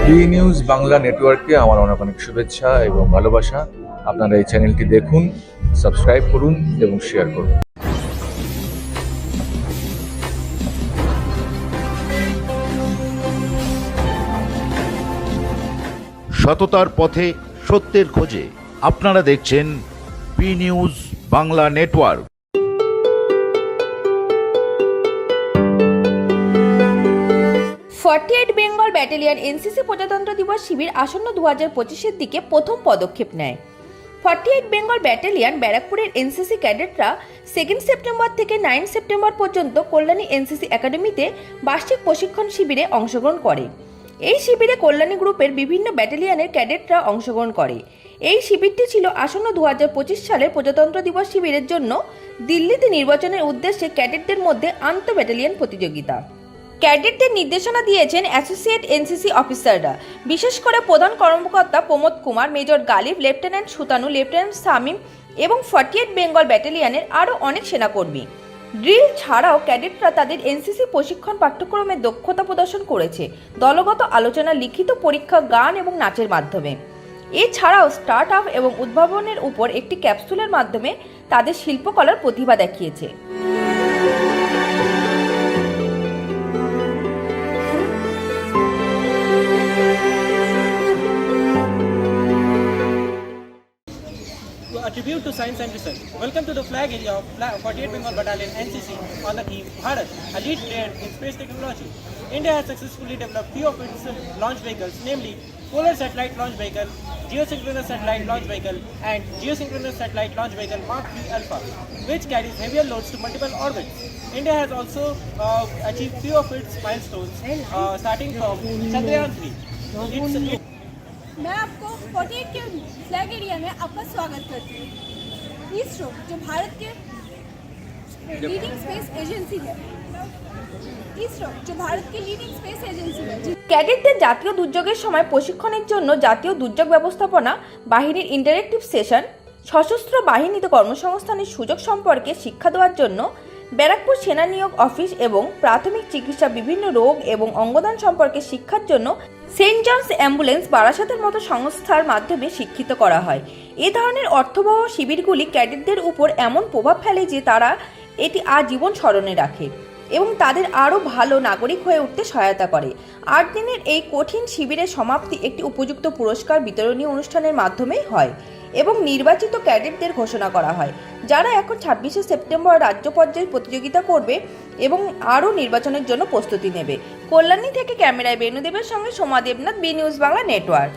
B news Bangla নেটওয়ার্ককে আমার অনেক অনেক শুভেচ্ছা এবং ভালোবাসা। আপনারা এই চ্যানেলটি দেখুন, সাবস্ক্রাইব করুন এবং শেয়ার করুন। সততার পথে সত্যের খোঁজে আপনারা দেখছেন B news Bangla network. 48 Bengal battalion NCC প্রজাতন্ত্র দিবস শিবির আসন্ন 2025-এর দিকে প্রথম পদক্ষেপ নেয়। 48 বেঙ্গল ব্যাটালিয়ন ব্যারাকপুরের এনসিসি ক্যাডেটরা 2 সেপ্টেম্বর থেকে 9 সেপ্টেম্বর পর্যন্ত কল্যাণী এনসিসি একাডেমিতে বার্ষিক প্রশিক্ষণ শিবিরে অংশগ্রহণ করে। এই শিবিরে কল্যাণী গ্রুপের বিভিন্ন ব্যাটালিয়নের ক্যাডেটরা অংশগ্রহণ করে। এই শিবিরটি ছিল আসন্ন 2025 সালের প্রজাতন্ত্র দিবস শিবিরের জন্য দিল্লিতে নির্বাচনের উদ্দেশ্যে ক্যাডেটদের মধ্যে আন্তঃ ব্যাটালিয়ন প্রতিযোগিতা। ক্যাডেটদের নির্দেশনা দিয়েছেন অ্যাসোসিয়েট এনসিসি অফিসাররা, বিশেষ করে প্রধান কর্মকর্তা Pramod Kumar, major Galib, lieutenant Sutanu, lieutenant Shamim এবং 48 বেঙ্গল ব্যাটালিয়নের আরও অনেক সেনাকর্মী। ড্রিল ছাড়াও ক্যাডেটরা তাদের এনসিসি প্রশিক্ষণ পাঠ্যক্রমে দক্ষতা প্রদর্শন করেছে দলগত আলোচনা, লিখিত পরীক্ষা, গান এবং নাচের মাধ্যমে। এছাড়াও স্টার্ট আপ এবং উদ্ভাবনের উপর একটি ক্যাপসুলের মাধ্যমে তাদের শিল্পকলার প্রতিভা দেখিয়েছে। A tribute to science and research. Welcome to the flag area of 48 Bengal Battalion NCC on the theme Bharat, a lead player in space technology. India has successfully developed few of its launch vehicles, namely Polar Satellite Launch Vehicle, Geosynchronous Satellite Launch Vehicle and Geosynchronous Satellite Launch Vehicle Mark III Alpha, which carries heavier loads to multiple orbits. India has also achieved few of its milestones, starting from Chandrayaan 3. मैं आपको 48 के flag area में आपका स्वागत करती हूँ। इसरो जो भारत के लीडिंग स्पेस एजेंसी है, ক্যাডেটদের জাতীয় দুর্যোগের সময় প্রশিক্ষণের জন্য জাতীয় দুর্যোগ ব্যবস্থাপনা বাহিনীর ইন্টারেক্টিভ সেশন, সশস্ত্র বাহিনীতে কর্মসংস্থানের সুযোগ সম্পর্কে শিক্ষা দেওয়ার জন্য ব্যারাকপুর সেনা নিয়োগ অফিস এবং প্রাথমিক চিকিৎসা, বিভিন্ন রোগ এবং অঙ্গদান সম্পর্কে শিক্ষার জন্য সেন্ট জনস অ্যাম্বুলেন্স বারাসাতের মতো সংস্থার মাধ্যমে শিক্ষিত করা হয়। এ ধরনের অর্থবহ শিবিরগুলি ক্যাডেটদের উপর এমন প্রভাব ফেলে যে তারা এটি আজীবন স্মরণে রাখে এবং তাদের আরও ভালো নাগরিক হয়ে উঠতে সহায়তা করে। 8 দিনের এই কঠিন শিবিরের সমাপ্তি একটি উপযুক্ত পুরস্কার বিতরণী অনুষ্ঠানের মাধ্যমেই হয় এবং নির্বাচিত ক্যাডেটদের ঘোষণা করা হয়, যারা এখন 26 সেপ্টেম্বর রাজ্য পর্যায়ে প্রতিযোগিতা করবে এবং আরও নির্বাচনের জন্য প্রস্তুতি নেবে। কল্যাণী থেকে ক্যামেরায় বেণুদেবের সঙ্গে Soma Debnath, B news Bangla network.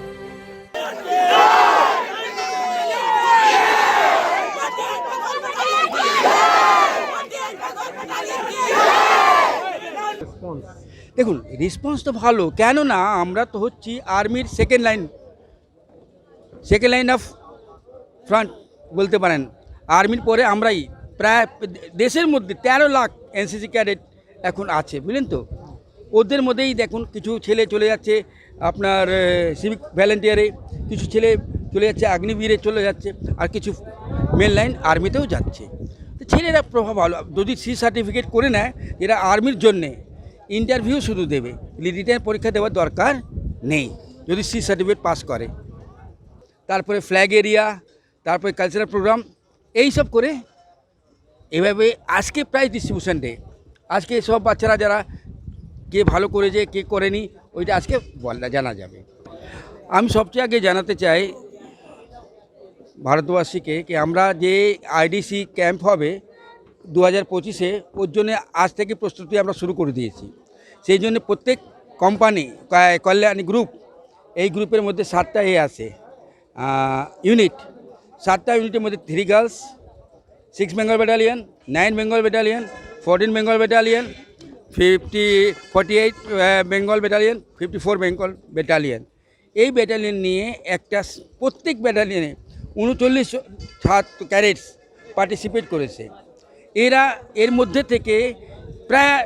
দেখুন, রেসপন্স তো ভালো, কেননা আমরা তো হচ্ছি আর্মির সেকেন্ড লাইন অফ ফ্রন্ট বলতে পারেন। আর্মির পরে আমরাই প্রায় দেশের মধ্যে 13 লাখ এনসিসি ক্যাডেট এখন আছে, বুঝলেন তো। ওদের মধ্যেই দেখুন কিছু ছেলে চলে যাচ্ছে আপনার সিভিক ভলেন্টিয়ারে, কিছু ছেলে চলে যাচ্ছে অগ্নিবীরে চলে যাচ্ছে, আর কিছু মেন লাইন আর্মিতেও যাচ্ছে। তো ছেলেরা প্রভাব ভালো, যদি সি সার্টিফিকেট করে নেয় এরা আর্মির জন্যে ইন্টারভিউ শুধু দেবে, রিটেন পরীক্ষা দেওয়ার দরকার নেই যদি সি সার্টিফিকেট পাস করে। তারপরে ফ্ল্যাগ এরিয়া, তারপরে কালচারাল প্রোগ্রাম, এইসব করে এভাবে আজকে প্রাইজ ডিস্ট্রিবিউশন ডে। আজকে সব বাচ্চারা যারা কে ভালো করেছে কে করেনি ওইটা আজকে জানা যাবে। আমি সবচেয়ে আগে জানাতে চাই ভারতবাসীকে কি আমরা যে আইডিসি ক্যাম্প হবে 2025-এ, ওর জন্য আজ থেকে প্রস্তুতি আমরা শুরু করে দিয়েছি। সেই জন্য প্রত্যেক কোম্পানি, কল্যাণী গ্রুপ, এই গ্রুপের মধ্যে 7টা আছে ইউনিট। 7টা ইউনিটের মধ্যে 3 girls, 6 Bengal battalion, 9 Bengal battalion, 14 Bengal battalion, 48 Bengal battalion, 54 Bengal battalion. এই ব্যাটালিয়ন নিয়ে একটা প্রত্যেক ব্যাটালিয়নে 39 ছাত্র ক্যাডেটস পার্টিসিপেট করেছে। এর মধ্যে থেকে প্রায়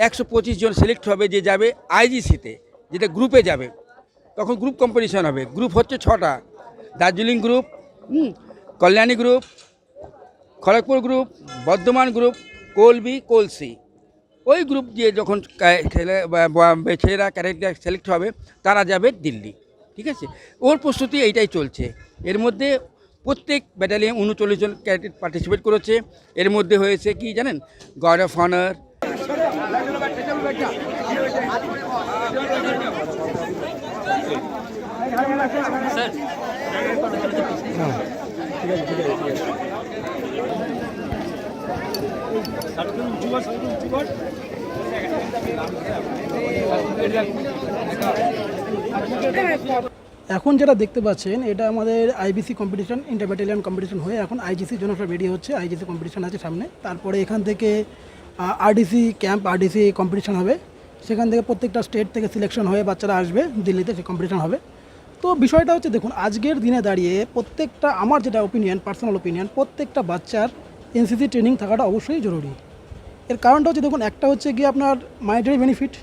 125 জন সিলেক্ট হবে যে যাবে আইজিসিতে, যেটা গ্রুপে যাবে। তখন গ্রুপ কম্পিটিশন হবে। গ্রুপ হচ্ছে 6টা: Darjeeling group, Kalyani group, Kharagpur group, Bardhaman group, কোলবি, কোলসি। ওই গ্রুপ দিয়ে যখন ছেলেরা ক্যারেক্টার সিলেক্ট হবে তারা যাবে দিল্লি, ঠিক আছে। ওর প্রস্তুতি এইটাই চলছে। এর মধ্যে প্রত্যেক ব্যাটালিয়ন 39 জন ক্যাডেট পার্টিসিপেট করেছে। এর মধ্যে হয়েছে কি জানেন, গার্ড অফ অনার, এখন যেটা দেখতে পাচ্ছেন এটা আমাদের IBC competition, inter battalion competition হয়ে এখন আইজিসির জন্য সব রেডি হচ্ছে। আইজিসি কম্পিটিশন আছে সামনে, তারপরে এখান থেকে আরডিসি ক্যাম্প, আরডিসি কম্পিটিশন হবে। সেখান থেকে প্রত্যেকটা স্টেট থেকে সিলেকশন হয়ে বাচ্চারা আসবে দিল্লিতে, সে কম্পিটিশন হবে। তো বিষয়টা হচ্ছে দেখুন, আজকের দিনে দাঁড়িয়ে প্রত্যেকটা, আমার যেটা ওপিনিয়ন, পার্সোনাল ওপিনিয়ন, প্রত্যেকটা বাচ্চার এনসিসি ট্রেনিং থাকাটা অবশ্যই জরুরি। এর কারণটা হচ্ছে দেখুন, একটা হচ্ছে গিয়ে আপনার মানিটারি বেনিফিট,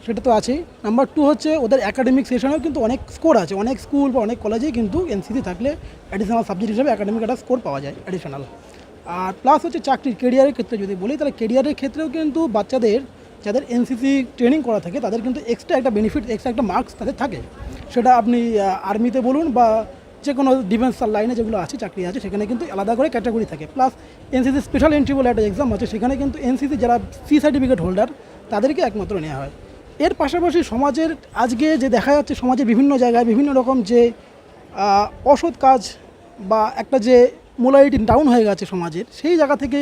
সেটা তো আছেই। নাম্বার 2 হচ্ছে ওদের একাডেমিক সেশনেও কিন্তু অনেক স্কোর আছে। অনেক স্কুল বা অনেক কলেজেই কিন্তু এনসিসি থাকলে অ্যাডিশনাল সাবজেক্ট হিসেবে একাডেমিক একটা স্কোর পাওয়া যায় অ্যাডিশনাল। আর প্লাস হচ্ছে চাকরির কেরিয়ারের ক্ষেত্রে যদি বলি, তাহলে কেরিয়ারের ক্ষেত্রেও কিন্তু বাচ্চাদের যাদের এনসিসি ট্রেনিং করা থাকে তাদের কিন্তু এক্সট্রা একটা বেনিফিট, এক্সট্রা একটা মার্কস তাদের থাকে। সেটা আপনি আর্মিতে বলুন বা যে কোনো ডিফেন্স লাইনে যেগুলো আছে, চাকরি আছে, সেখানে কিন্তু আলাদা করে ক্যাটাগরি থাকে। প্লাস এনসিসি স্পেশাল এন্ট্রি বলে একটা এক্সাম আছে, সেখানে কিন্তু এনসিসি যারা সি সার্টিফিকেট হোল্ডার তাদেরকে একমাত্র নেওয়া হয়। এর পাশাপাশি সমাজের আজকে যে দেখা যাচ্ছে, সমাজের বিভিন্ন জায়গায় বিভিন্ন রকম যে অসৎ কাজ বা একটা যে মোরালিটি ডাউন হয়ে গেছে সমাজের, সেই জায়গা থেকে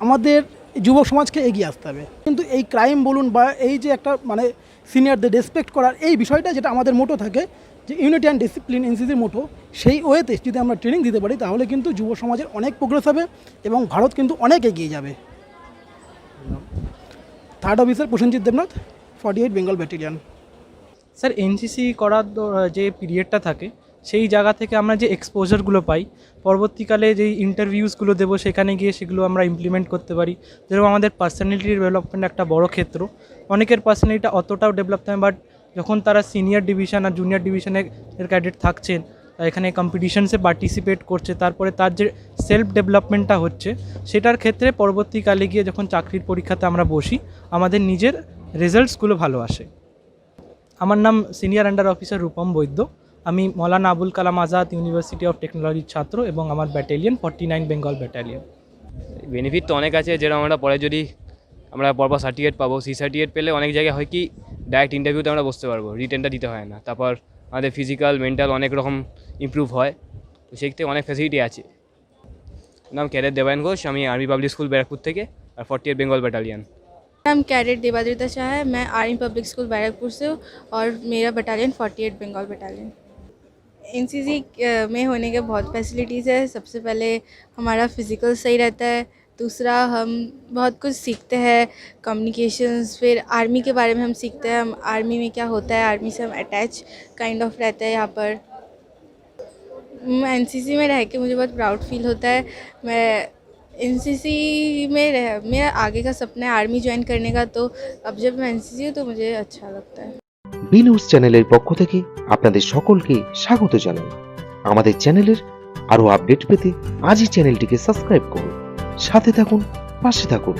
আমাদের যুব সমাজকে এগিয়ে আসতে হবে। কিন্তু এই ক্রাইম বলুন বা এই যে একটা মানে সিনিয়রদের রেসপেক্ট করার এই বিষয়টা, যেটা আমাদের মোটো থাকে যে ইউনিটি অ্যান্ড ডিসিপ্লিন এনসিসির মোটো, সেই ওয়েতে যদি আমরা ট্রেনিং দিতে পারি তাহলে কিন্তু যুব সমাজের অনেক প্রোগ্রেস হবে এবং ভারত কিন্তু অনেক এগিয়ে যাবে। Third officer Prosenjit Debnath, 48 Bengal battalion. Sir, NCC করার যে পিরিয়ডটা থাকে সেই জায়গা থেকে আমরা যে এক্সপোজারগুলো পাই, পরবর্তীকালে যেই ইন্টারভিউসগুলো দেবো সেখানে গিয়ে সেগুলো আমরা ইমপ্লিমেন্ট করতে পারি। যেরকম আমাদের পার্সোনালিটি ডেভেলপমেন্ট একটা বড় ক্ষেত্র। অনেকের পার্সোনালিটিটা অতটাও ডেভেলপ হয়, বাট যখন তারা সিনিয়র ডিভিশন আর জুনিয়র ডিভিশনের ক্যাডেট থাকছেন, এখানে কম্পিটিশনসে পার্টিসিপেট করছে, তারপরে তার যে সেলফ ডেভেলপমেন্টটা হচ্ছে, সেটার ক্ষেত্রে পরবর্তীকালে গিয়ে যখন চাকরির পরীক্ষাতে আমরা বসি, আমাদের নিজের রেজাল্টসগুলো ভালো আসে। আমার নাম সিনিয়র আন্ডার অফিসার রূপম বৈদ্য। আমি মৌলানা আবুল কালাম আজাদ ইউনিভার্সিটি অফ টেকনোলজির ছাত্র এবং আমার ব্যাটালিয়ন 49 বেঙ্গল ব্যাটালিয়ন। বেনিফিট তো অনেক আছে, যেরকম আমরা পরে যদি আমরা পরপর সার্টিফিকেট পাবো, সি সার্টিফিকেট পেলে অনেক জায়গায় হয় কি ডাইরেক্ট ইন্টারভিউতে আমরা বসতে পারবো, রিটেনটা দিতে হয় না। তারপর আমাদের ফিজিক্যাল মেন্টাল অনেক রকম ইমপ্রুভ হয়, তো সেই থেকে অনেক ফ্যাসিলিটি আছে। নাম ক্যাডেট देवायन घोष, আমি आर्मी पब्लिक स्कूल बैरकपुर থেকে আর 48 बेंगल बैटालियन। नाम कैडेट देवाद्रिता शाह है, मैं आर्मी पब्लिक स्कूल बैरकपुर से हूँ और मेरा बटालियन 48 बंगाल बटालियन। एनसीसी में होने के बहुत फैसिलिटीज़ है। सबसे पहले हमारा फिज़िकल सही रहता है, दूसरा हम बहुत कुछ सीखते हैं, कम्युनिकेशंस, फिर आर्मी के बारे में हम सीखते हैं, हम आर्मी में क्या होता है, आर्मी से हम अटैच काइंड ऑफ रहते हैं यहाँ पर। एनसीसी में रह के मुझे बहुत प्राउड फील होता है। मैं एनसीसी में मेरा आगे का सपना है आर्मी ज्वाइन करने का, तो अब जब मैं एनसीसी हूँ तो मुझे अच्छा लगता है। বি নিউজ চ্যানেলের পক্ষ থেকে আপনাদের সকলকে স্বাগত জানাই। আমাদের চ্যানেলের আরো আপডেট পেতে আজই চ্যানেলটিকে সাবস্ক্রাইব করুন, সাথে থাকুন, পাশে থাকুন।